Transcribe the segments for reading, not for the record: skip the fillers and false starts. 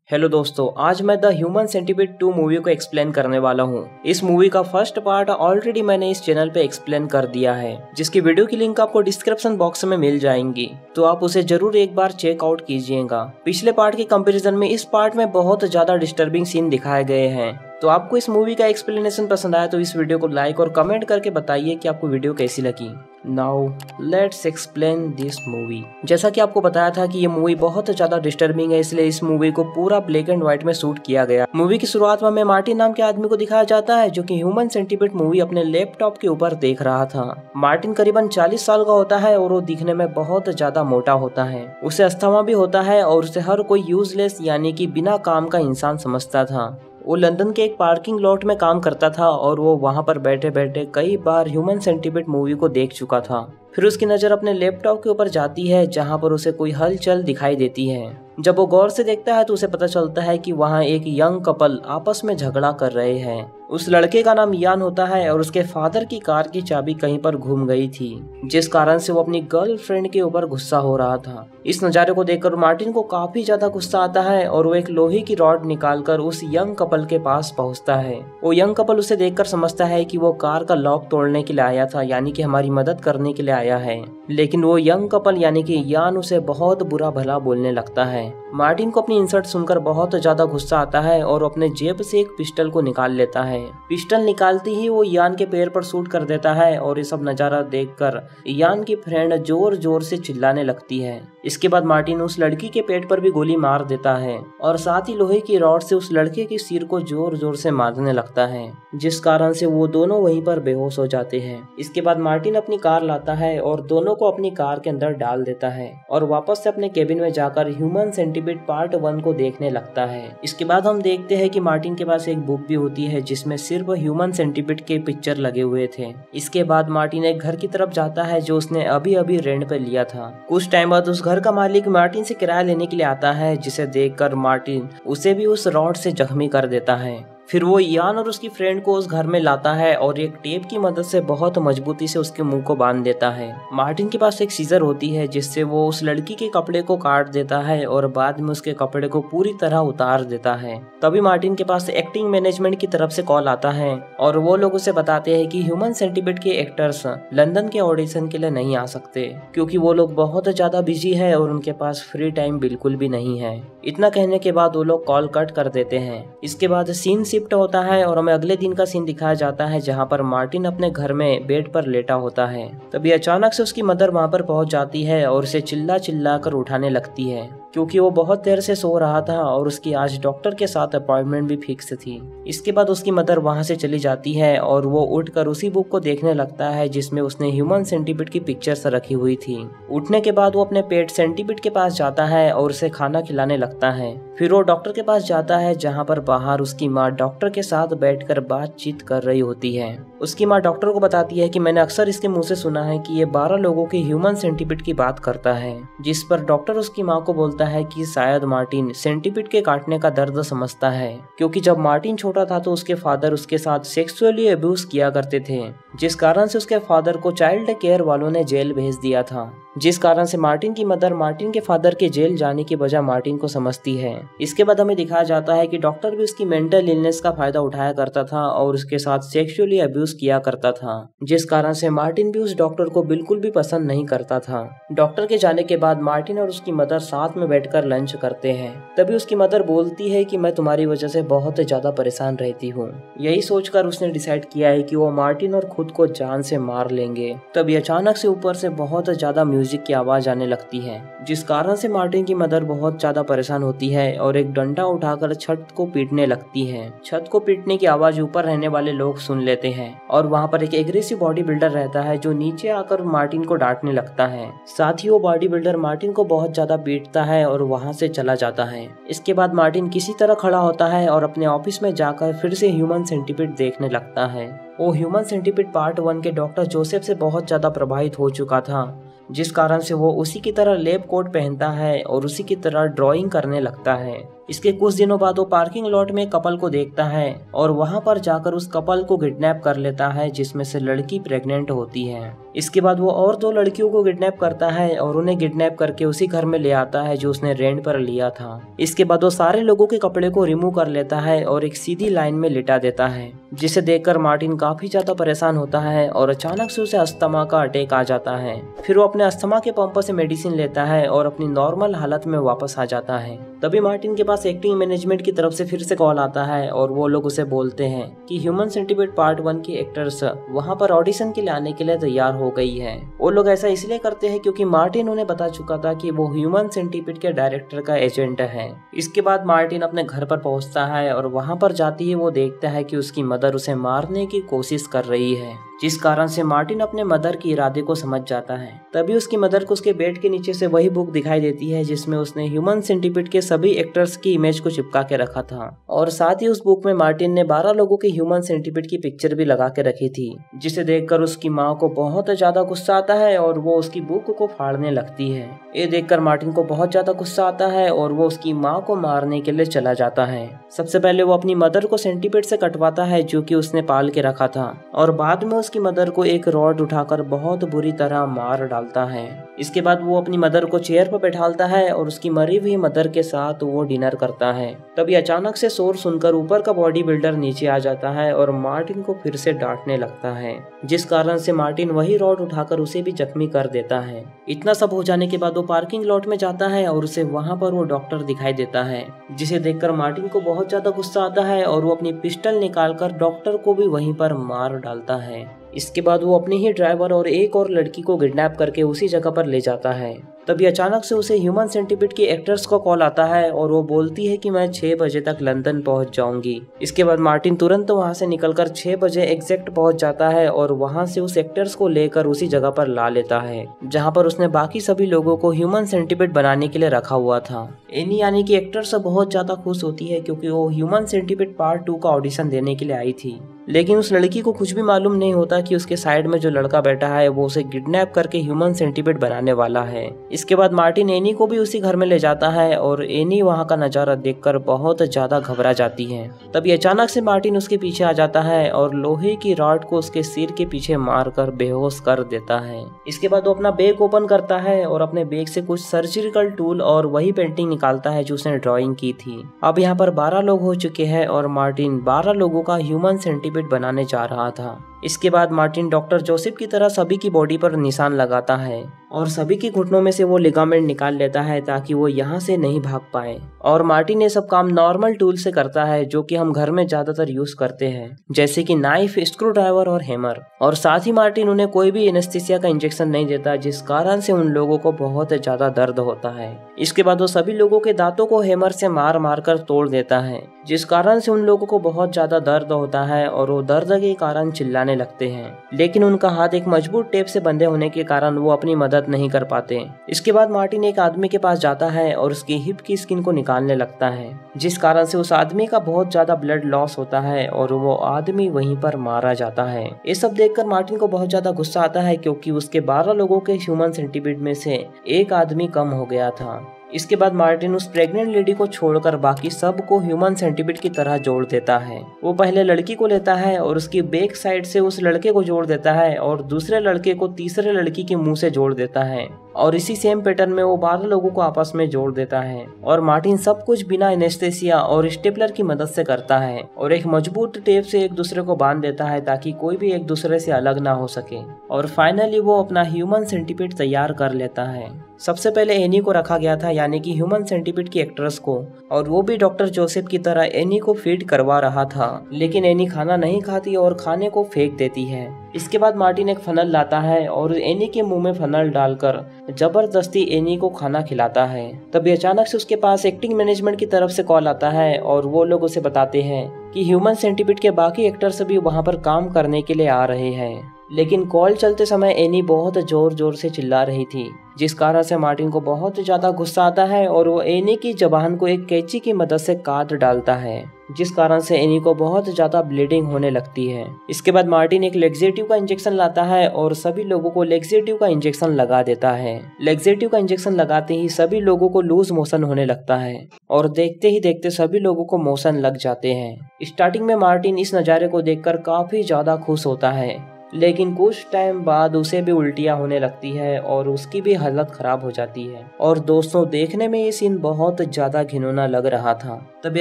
Hello दोस्तों, आज मैं द ह्यूमन सेंटीपीड 2 मूवी को एक्सप्लेन करने वाला हूँ। इस मूवी का फर्स्ट पार्ट ऑलरेडी मैंने इस चैनल पे एक्सप्लेन कर दिया है, जिसकी वीडियो की लिंक आपको डिस्क्रिप्शन बॉक्स में मिल जाएंगी, तो आप उसे जरूर एक बार चेकआउट कीजिएगा। पिछले पार्ट के कंपैरिजन में इस पार्ट में बहुत ज्यादा डिस्टर्बिंग सीन दिखाए गए हैं। तो आपको इस मूवी का एक्सप्लेनेशन पसंद आया तो इस वीडियो को लाइक और कमेंट करके बताइए कि आपको वीडियो कैसी लगी। Now let's explain this movie. जैसा कि आपको बताया था कि ये मूवी बहुत ज्यादा डिस्टर्बिंग है, इसलिए इस मूवी को पूरा ब्लैक एंड व्हाइट में शूट किया गया। मूवी की शुरुआत में हमें मार्टिन नाम के आदमी को दिखाया जाता है, जो कि ह्यूमन सेंटीपीड मूवी अपने लैपटॉप के ऊपर देख रहा था। मार्टिन करीबन 40 साल का होता है और वो दिखने में बहुत ज्यादा मोटा होता है। उसे अस्थमा भी होता है और उसे हर कोई यूजलेस यानी कि बिना काम का इंसान समझता था। वो लंदन के एक पार्किंग लॉट में काम करता था और वो वहां पर बैठे बैठे कई बार ह्यूमन सेंटीपीड मूवी को देख चुका था। फिर उसकी नज़र अपने लैपटॉप के ऊपर जाती है, जहां पर उसे कोई हलचल दिखाई देती है। जब वो गौर से देखता है तो उसे पता चलता है कि वहां एक यंग कपल आपस में झगड़ा कर रहे हैं। उस लड़के का नाम यान होता है और उसके फादर की कार की चाबी कहीं पर घूम गई थी, जिस कारण से वो अपनी गर्लफ्रेंड के ऊपर गुस्सा हो रहा था। इस नज़ारे को देखकर मार्टिन को काफी ज्यादा गुस्सा आता है और वो एक लोहे की रॉड निकालकर उस यंग कपल के पास पहुंचता है। वो यंग कपल उसे देखकर समझता है कि वो कार का लॉक तोड़ने के लिए आया था, यानी कि हमारी मदद करने के लिए आया है। लेकिन वो यंग कपल यानी कि यान उसे बहुत बुरा भला बोलने लगता है। मार्टिन को अपनी इंसल्ट सुनकर बहुत ज्यादा गुस्सा आता है और अपने जेब से एक पिस्टल को निकाल लेता है। पिस्टल निकालते ही वो यान के पैर पर शूट कर देता है और ये सब नजारा देखकर यान की फ्रेंड जोर जोर से चिल्लाने लगती है। इसके बाद मार्टिन उस लड़की के पेट पर भी गोली मार देता है और साथ ही लोहे की रॉड से उस लड़के के सिर को जोर जोर से मारने लगता है, जिस कारण से वो दोनों वहीं पर बेहोश हो जाते हैं। इसके बाद मार्टिन अपनी कार लाता है और दोनों को अपनी कार के अंदर डाल देता है और वापस से अपने केबिन में जाकर ह्यूमन सेंटीपीड पार्ट 1 को देखने लगता है। इसके बाद हम देखते हैं कि मार्टिन के पास एक बुक भी होती है, जिसमें सिर्फ ह्यूमन सेंटीपीड के पिक्चर लगे हुए थे। इसके बाद मार्टिन एक घर की तरफ जाता है जो उसने अभी अभी रेंट पे लिया था। कुछ टाइम बाद उस घर का मालिक मार्टिन से किराया लेने के लिए आता है, जिसे देखकर मार्टिन उसे भी उस रॉड से जख्मी कर देता है। फिर वो यान और उसकी फ्रेंड को उस घर में लाता है और एक टेप की मदद से बहुत मजबूती से उसके मुंह को बांध देता है। मार्टिन के पास एक सीजर होती है, जिससे वो उस लड़की के कपड़े को काट देता है और बाद में उसके कपड़े को पूरी तरह उतार देता है। तभी मार्टिन के पास एक्टिंग मैनेजमेंट की तरफ से कॉल आता है और वो लोग उसे बताते हैं कि ह्यूमन सेंटीपीड के एक्टर्स लंदन के ऑडिशन के लिए नहीं आ सकते, क्योंकि वो लोग बहुत ज्यादा बिजी है और उनके पास फ्री टाइम बिल्कुल भी नहीं है। इतना कहने के बाद वो लोग कॉल कट कर देते हैं। इसके बाद सीन शिफ्ट होता है और हमें अगले दिन का सीन दिखाया जाता है, जहां पर मार्टिन अपने घर में बेड पर लेटा होता है। तभी अचानक से उसकी मदर वहां पर पहुंच जाती है और उसे चिल्ला चिल्ला कर उठाने लगती है, क्योंकि वो बहुत देर से सो रहा था और उसकी आज डॉक्टर के साथ अपॉइंटमेंट भी फिक्स थी। इसके बाद उसकी मदर वहां से चली जाती है और वो उठकर उसी बुक को देखने लगता है जिसमें उसने ह्यूमन सेंटीपीड की पिक्चर्स रखी हुई थी। उठने के बाद वो अपने पेट सेंटीपीड के पास जाता है और उसे खाना खिलाने लगता है। फिर वो डॉक्टर के पास जाता है, जहाँ पर बाहर उसकी माँ डॉक्टर के साथ बैठकर बातचीत कर रही होती है। उसकी माँ डॉक्टर को बताती है कि मैंने अक्सर इसके मुंह से सुना है कि ये 12 लोगों के ह्यूमन सेंटीपीड की बात करता है, जिस पर डॉक्टर उसकी माँ को बोलता है कि शायद मार्टिन सेंटीपीड के काटने का दर्द समझता है, क्योंकि जब मार्टिन छोटा था तो उसके फादर उसके साथ सेक्सुअली अब्यूज किया करते थे, जिस कारण से उसके फादर को चाइल्ड केयर वालों ने जेल भेज दिया था। जिस कारण से मार्टिन की मदर मार्टिन के फादर के जेल जाने की वजह मार्टिन को समझती है। इसके बाद हमें दिखाया जाता है कि डॉक्टर भी उसकी मेंटल इलनेस का फायदा उठाया करता था और उसके साथ सेक्सुअली अब्यूज किया करता था, जिस कारण से मार्टिन भी उस डॉक्टर को बिल्कुल भी पसंद नहीं करता था। डॉक्टर के जाने के बाद मार्टिन और उसकी मदर साथ में बैठकर लंच करते हैं। तभी उसकी मदर बोलती है कि मैं तुम्हारी वजह से बहुत ज्यादा परेशान रहती हूँ। यही सोचकर उसने डिसाइड किया है कि वो मार्टिन और खुद को जान से मार लेंगे। तभी अचानक से ऊपर से बहुत ज्यादा म्यूजिक की आवाज आने लगती है, जिस कारण से मार्टिन की मदर बहुत ज्यादा परेशान होती है और एक डंडा उठाकर छत को पीटने लगती है। छत को पीटने की आवाज ऊपर रहने वाले लोग सुन लेते हैं और वहाँ पर एक एग्रेसिव बॉडी बिल्डर रहता है, जो नीचे आकर मार्टिन को डांटने लगता है। साथ ही वो बॉडी बिल्डर मार्टिन को बहुत ज्यादा पीटता है और वहाँ से चला जाता है। इसके बाद मार्टिन किसी तरह खड़ा होता है और अपने ऑफिस में जाकर फिर से ह्यूमन सेंटीपीड देखने लगता है। वो ह्यूमन सेंटीपीड पार्ट 1 के डॉक्टर जोसेफ से बहुत ज्यादा प्रभावित हो चुका था, जिस कारण से वो उसी की तरह लैब कोट पहनता है और उसी की तरह ड्राइंग करने लगता है। इसके कुछ दिनों बाद वो पार्किंग लॉट में कपल को देखता है और वहाँ पर जाकर उस कपल को किडनैप कर लेता है, जिसमें से लड़की प्रेग्नेंट होती है। इसके बाद वो और 2 लड़कियों को किडनैप करता है और उन्हें किडनैप करके उसी घर में ले आता है जो उसने रेंट पर लिया था। इसके बाद वो सारे लोगों के कपड़े को रिमूव कर लेता है और एक सीधी लाइन में लिटा देता है, जिसे देखकर मार्टिन काफी ज्यादा परेशान होता है और अचानक से उसे अस्थमा का अटैक आ जाता है। फिर वो अपने अस्थमा के पंप से मेडिसिन लेता है और अपनी नॉर्मल हालत में वापस आ जाता है। तभी मार्टिन के पास एक्टिंग मैनेजमेंट की तरफ से फिर से कॉल आता है और वो लोग उसे बोलते हैं कि ह्यूमन सेंटीपीड पार्ट 1 की एक्टर्स वहाँ पर ऑडिशन के लिए आने के लिए तैयार हो गई है। वो लोग ऐसा इसलिए करते हैं क्योंकि मार्टिन उन्हें बता चुका था कि वो ह्यूमन सेंटीपीड के डायरेक्टर का एजेंट है। इसके बाद मार्टिन अपने घर पर पहुंचता है और वहाँ पर जाते ही वो देखता है कि उसकी मदर उसे मारने की कोशिश कर रही है, जिस कारण से मार्टिन अपने मदर के इरादे को समझ जाता है। तभी उसकी मदर को उसके बेड के नीचे से वही बुक दिखाई देती है जिसमें उसने ह्यूमन सेंटीपीड के सभी एक्टर्स की इमेज को चिपका के रखा था, और साथ ही उस बुक में मार्टिन ने 12 लोगों के ह्यूमन सेंटीपीड की पिक्चर भी लगा के रखी थी, जिसे देखकर उसकी माँ को बहुत ज्यादा गुस्सा आता है और वो उसकी बुक को फाड़ने लगती है। ये देखकर मार्टिन को बहुत ज्यादा गुस्सा आता है और वो उसकी माँ को मारने के लिए चला जाता है। सबसे पहले वो अपनी मदर को सेंटीपीड से कटवाता है जो कि उसने पाल के रखा था, और बाद में उसकी मदर को एक रॉड उठाकर बहुत बुरी तरह मार डालता है। इसके बाद वो अपनी मदर को चेयर पर बैठालता है और उसकी मरी हुई मदर के साथ वो डिनर करता है। तभी अचानक से शोर सुनकर ऊपर का बॉडी बिल्डर नीचे आ जाता है और मार्टिन को फिर से डांटने लगता है, जिस कारण से मार्टिन वही रॉड उठाकर उसे भी जख्मी कर देता है। इतना सब हो जाने के बाद वो पार्किंग लॉट में जाता है और उसे वहाँ पर वो डॉक्टर दिखाई देता है, जिसे देखकर मार्टिन को बहुत ज्यादा गुस्सा आता है और वो अपनी पिस्टल निकालकर डॉक्टर को भी वहीं पर मार डालता है। इसके बाद वो अपने ही ड्राइवर और एक और लड़की को किडनैप करके उसी जगह पर ले जाता है। तभी अचानक से उसे ह्यूमन सेंटीपीड की एक्टर्स का कॉल आता है और वो बोलती है कि मैं 6 बजे तक लंदन पहुंच जाऊंगी। इसके बाद मार्टिन तुरंत वहां से निकलकर 6 बजे एग्जैक्ट पहुंच जाता है और वहां से उस एक्टर्स को लेकर उसी जगह पर ला लेता है जहां पर उसने बाकी सभी लोगों को ह्यूमन सेंटीपीड बनाने के लिए रखा हुआ था। एनी यानी कि एक्टर्स बहुत ज्यादा खुश होती है क्योंकि वो ह्यूमन सेंटीपीड पार्ट 2 का ऑडिशन देने के लिए आई थी, लेकिन उस लड़की को कुछ भी मालूम नहीं होता कि उसके साइड में जो लड़का बैठा है वो उसे किडनैप करके ह्यूमन सेंटीपीड बनाने वाला है। इसके बाद मार्टिन एनी को भी उसी घर में ले जाता है और एनी वहाँ का नजारा देखकर बहुत ज्यादा घबरा जाती है। तभी अचानक से मार्टिन उसके पीछे आ जाता है और लोहे की रॉड को उसके सिर के पीछे मारकर बेहोश कर देता है। इसके बाद वो अपना बैग ओपन करता है और अपने बैग से कुछ सर्जिकल टूल और वही पेंटिंग निकालता है जो उसने ड्राइंग की थी। अब यहाँ पर 12 लोग हो चुके हैं और मार्टिन 12 लोगों का ह्यूमन सेंटीपीड बनाने जा रहा था। इसके बाद मार्टिन डॉक्टर जोसेफ की तरह सभी की बॉडी पर निशान लगाता है और सभी की घुटनों में से वो लिगामेंट निकाल लेता है ताकि वो यहाँ से नहीं भाग पाए। और मार्टिन ये सब काम नॉर्मल टूल से करता है जो कि हम घर में ज्यादातर यूज करते हैं, जैसे कि नाइफ, स्क्रू ड्राइवर और हैमर। और साथ ही मार्टिन उन्हें कोई भी एनेस्थीसिया का इंजेक्शन नहीं देता, जिस कारण से उन लोगों को बहुत ज्यादा दर्द होता है। इसके बाद वो सभी लोगों के दांतों को हैमर से मार मार कर तोड़ देता है, जिस कारण से उन लोगों को बहुत ज्यादा दर्द होता है और वो दर्द के कारण चिल्लाने लगते हैं। लेकिन उनका हाथ एक मजबूत टेप से बंधे होने के कारण वो अपनी मदद नहीं कर पाते। इसके बाद मार्टिन एक आदमी के पास जाता है और उसकी हिप की स्किन को निकालने लगता है, जिस कारण से उस आदमी का बहुत ज्यादा ब्लड लॉस होता है और वो आदमी वहीं पर मारा जाता है। ये सब देखकर मार्टिन को बहुत ज्यादा गुस्सा आता है क्योंकि उसके 12 लोगों के ह्यूमन सेंटीपीड में से एक आदमी कम हो गया था। इसके बाद मार्टिन उस प्रेग्नेंट लेडी को छोड़कर बाकी सबको ह्यूमन सेंटीपीड की तरह जोड़ देता है। वो पहले लड़की को लेता है और उसकी बैक साइड से उस लड़के को जोड़ देता है और दूसरे लड़के को तीसरे लड़की के मुंह से जोड़ देता है और इसी सेम पैटर्न में वो 12 लोगों को आपस में जोड़ देता है। और मार्टिन सब कुछ बिना एनेस्थीसिया और स्टेपलर की मदद से करता है और एक मजबूत टेप से एक दूसरे को बांध देता है ताकि कोई भी एक दूसरे से अलग ना हो सके। और फाइनली वो अपना ह्यूमन सेंटीपीड तैयार कर लेता है। सबसे पहले एनी को रखा गया था, यानी कि ह्यूमन सेंटीपीड की एक्ट्रेस को, और वो भी डॉक्टर जोसेफ की तरह एनी को फीड करवा रहा था। लेकिन एनी खाना नहीं खाती और खाने को फेंक देती है। इसके बाद मार्टिन एक फनल लाता है और एनी के मुंह में फनल डालकर जबरदस्ती एनी को खाना खिलाता है। तभी अचानक से उसके पास एक्टिंग मैनेजमेंट की तरफ से कॉल आता है और वो लोग उसे बताते हैं कि ह्यूमन सेंटीपीड के बाकी एक्टर्स भी वहाँ पर काम करने के लिए आ रहे हैं। लेकिन कॉल चलते समय एनी बहुत जोर जोर से चिल्ला रही थी, जिस कारण से मार्टिन को बहुत ज्यादा गुस्सा आता है और वो एनी की जबान को एक कैंची की मदद से काट डालता है। जिस कारण से एनी को बहुत ज्यादा ब्लीडिंग होने लगती है। इसके बाद मार्टिन एक लेक्सेटिव का इंजेक्शन लाता है और सभी लोगों को लेक्सेटिव का इंजेक्शन लगा देता है। लेक्सेटिव का इंजेक्शन लगाते ही सभी लोगों को लूज मोशन होने लगता है और देखते ही देखते सभी लोगों को मोशन लग जाते हैं। स्टार्टिंग में मार्टिन इस नज़ारे को देखकर काफी ज्यादा खुश होता है, लेकिन कुछ टाइम बाद उसे भी उल्टियाँ होने लगती है और उसकी भी हालत खराब हो जाती है। और दोस्तों, देखने में ये सीन बहुत ज्यादा घिनौना लग रहा था। तभी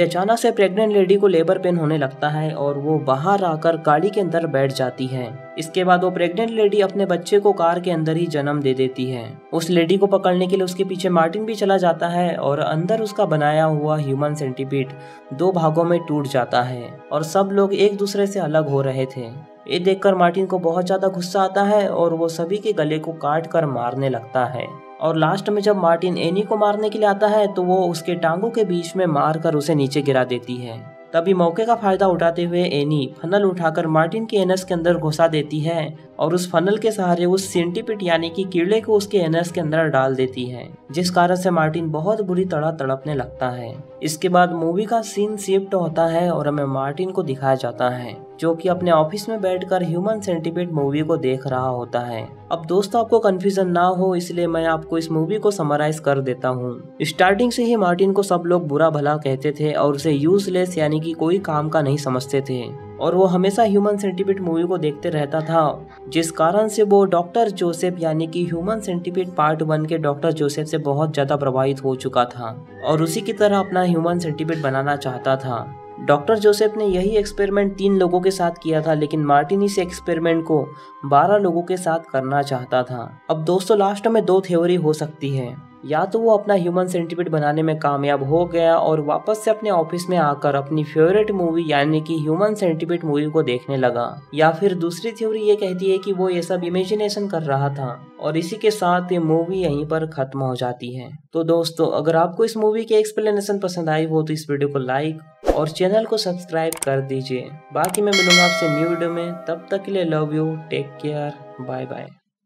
अचानक से प्रेग्नेंट लेडी को लेबर पेन होने लगता है और वो बाहर आकर गाड़ी के अंदर बैठ जाती है। इसके बाद वो प्रेग्नेंट लेडी अपने बच्चे को कार के अंदर ही जन्म दे देती है। उस लेडी को पकड़ने के लिए उसके पीछे मार्टिन भी चला जाता है और अंदर उसका बनाया हुआ ह्यूमन सेंटीपीड 2 भागों में टूट जाता है और सब लोग एक दूसरे से अलग हो रहे थे। ये देखकर मार्टिन को बहुत ज्यादा गुस्सा आता है और वो सभी के गले को काट कर मारने लगता है। और लास्ट में जब मार्टिन एनी को मारने के लिए आता है तो वो उसके टांगों के बीच में मार कर उसे नीचे गिरा देती है। तभी मौके का फायदा उठाते हुए एनी फनल उठाकर मार्टिन के एनस के अंदर घुसा देती है और उस फनल के सहारे उस सेंटीपीड यानी कि कीड़े को उसके एनस के अंदर डाल देती है, जिस कारण से मार्टिन बहुत बुरी तरह तड़पने लगता है। इसके बाद मूवी का सीन शिफ्ट होता है और हमें मार्टिन को दिखाया जाता है जो कि अपने ऑफिस में बैठकर ह्यूमन सेंटीपीड मूवी को देख रहा होता है। अब दोस्तों, आपको कंफ्यूजन ना हो इसलिए मैं आपको इस मूवी को समराइज कर देता हूँ। स्टार्टिंग से ही मार्टिन को सब लोग बुरा भला कहते थे और उसे यूजलेस यानी कि कोई काम का नहीं समझते थे और वो हमेशा ह्यूमन सेंटीपीड मूवी को देखते रहता था, जिस कारण से वो डॉक्टर जोसेफ यानी कि ह्यूमन सेंटीपीड पार्ट 1 के डॉक्टर जोसेफ से बहुत ज्यादा प्रभावित हो चुका था और उसी की तरह अपना ह्यूमन सेंटीपीड बनाना चाहता था। डॉक्टर जोसेफ ने यही एक्सपेरिमेंट 3 लोगों के साथ किया था, लेकिन मार्टिन इस एक्सपेरिमेंट को 12 लोगों के साथ करना चाहता था। अब दोस्तों, लास्ट में 2 थ्योरी हो सकती है। या तो वो अपना ह्यूमन सेंटीपीड बनाने में कामयाब हो गया और वापस से अपने ऑफिस में आकर अपनी फेवरेट मूवी यानी कि ह्यूमन सेंटीपीड मूवी को देखने लगा, या फिर दूसरी थ्योरी ये कहती है कि वो ये सब इमेजिनेशन कर रहा था और इसी के साथ ये मूवी यहीं पर खत्म हो जाती है। तो दोस्तों, अगर आपको इस मूवी की एक्सप्लेनेशन पसंद आई हो तो इस वीडियो को लाइक और चैनल को सब्सक्राइब कर दीजिए। बाकी मैं मिलूंगा आपसे न्यू वीडियो में, तब तक के लिए love you, take care, bye bye.